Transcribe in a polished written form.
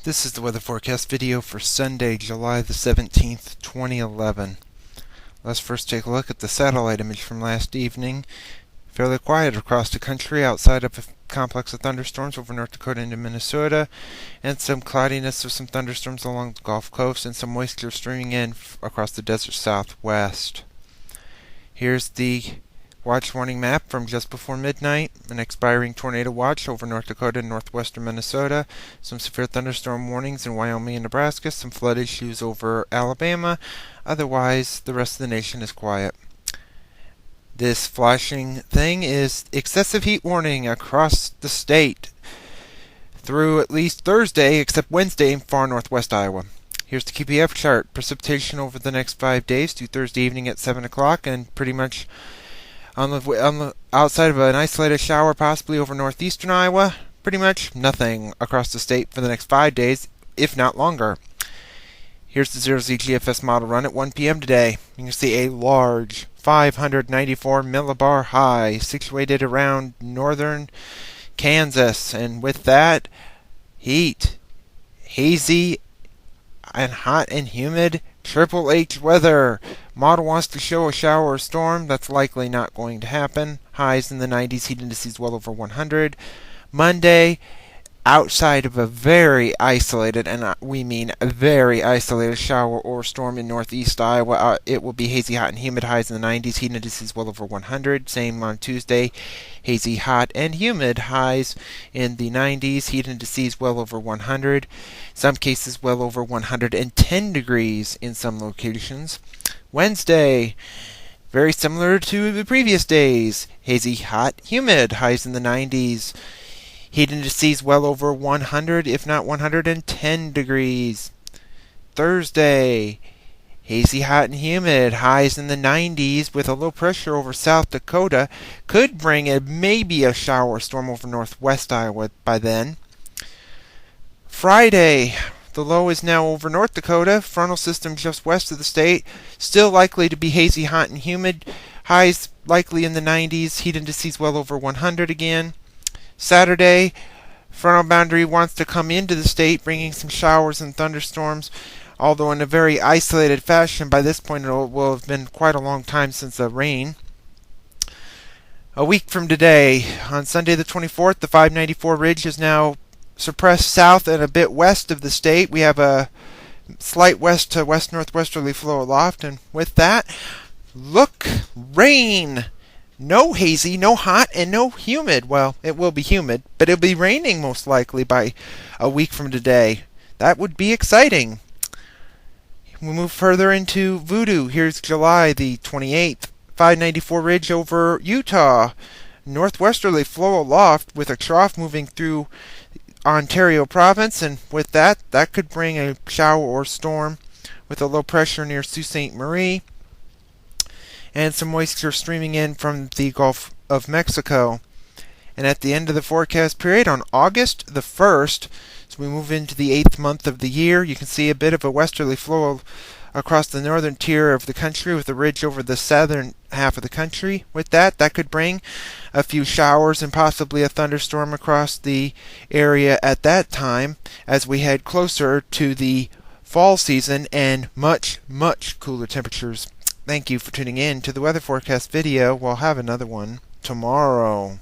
This is the weather forecast video for Sunday, July the 17th, 2011. Let's first take a look at the satellite image from last evening. Fairly quiet across the country outside of a complex of thunderstorms over North Dakota into Minnesota, and some cloudiness of some thunderstorms along the Gulf Coast, and some moisture streaming in across the desert southwest. Here's the watch warning map from just before midnight. An expiring tornado watch over North Dakota and northwestern Minnesota. Some severe thunderstorm warnings in Wyoming and Nebraska. Some flood issues over Alabama. Otherwise, the rest of the nation is quiet. This flashing thing is excessive heat warning across the state through at least Thursday, except Wednesday in far northwest Iowa. Here's the QPF chart. Precipitation over the next 5 days through Thursday evening at 7 o'clock, and pretty much on the outside of an isolated shower possibly over northeastern Iowa, pretty much nothing across the state for the next 5 days, if not longer. Here's the 0Z GFS Model Run at 1 p.m. today. You can see a large 594 millibar high situated around northern Kansas, and with that, heat, hazy, and hot and humid Triple H weather. Model wants to show a shower or storm. That's likely not going to happen. Highs in the 90s, heat indices well over 100. Monday, outside of a very isolated, and we mean a very isolated shower or storm in northeast Iowa, it will be hazy, hot, and humid. Highs in the 90s, heat indices well over 100. Same on Tuesday, hazy, hot, and humid. Highs in the 90s, heat indices well over 100. Some cases well over 110 degrees in some locations. Wednesday, very similar to the previous days. Hazy, hot, humid. Highs in the 90s. Heat indices well over 100, if not 110 degrees. Thursday, hazy, hot, and humid. Highs in the 90s with a low pressure over South Dakota. Could bring maybe a shower storm over northwest Iowa by then. Friday, the low is now over North Dakota. Frontal system just west of the state. Still likely to be hazy, hot, and humid. Highs likely in the 90s. Heat indices well over 100 again. Saturday, frontal boundary wants to come into the state, bringing some showers and thunderstorms, although in a very isolated fashion. By this point, it will have been quite a long time since the rain. A week from today, on Sunday the 24th, the 594 ridge is now suppressed south and a bit west of the state. We have a slight west to west-northwesterly flow aloft, and with that, look, rain! No hazy, no hot, and no humid. Well, it will be humid, but it'll be raining most likely by a week from today. That would be exciting. We move further into Voodoo. Here's July the 28th. 594 ridge over Utah. Northwesterly flow aloft with a trough moving through Ontario province, and with that could bring a shower or storm with a low pressure near Sault Ste. Marie, and some moisture streaming in from the Gulf of Mexico. And at the end of the forecast period, on August the 1st, as we move into the 8th month of the year, you can see a bit of a westerly flow across the northern tier of the country with a ridge over the southern half of the country. With that could bring a few showers and possibly a thunderstorm across the area at that time as we head closer to the fall season and much, much cooler temperatures. Thank you for tuning in to the weather forecast video. We'll have another one tomorrow.